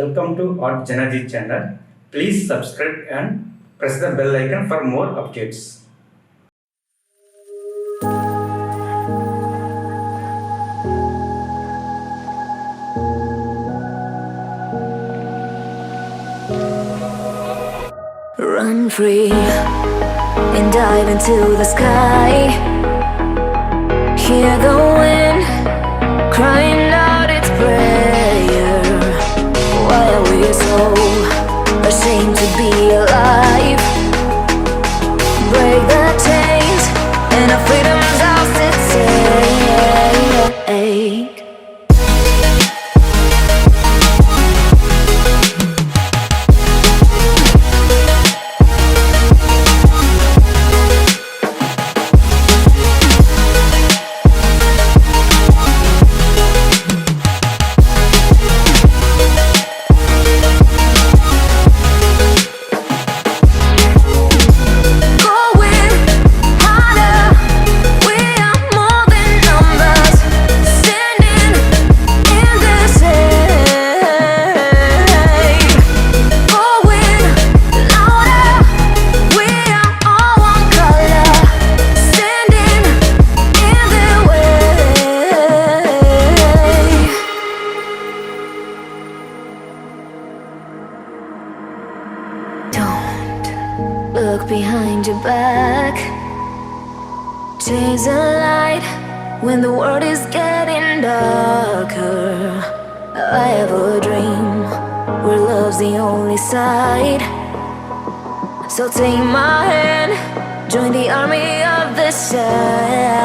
Welcome to JanaG channel. Please subscribe and press the bell icon for more updates. Run free and dive into the sky. Hear the wind crying out its prayer. Why are we so ashamed to be alive? Break the chains and our freedom's ours to take. Look behind your back. Chase a light when the world is getting darker. I have a dream where love's the only side. So take my hand, join the army of the side.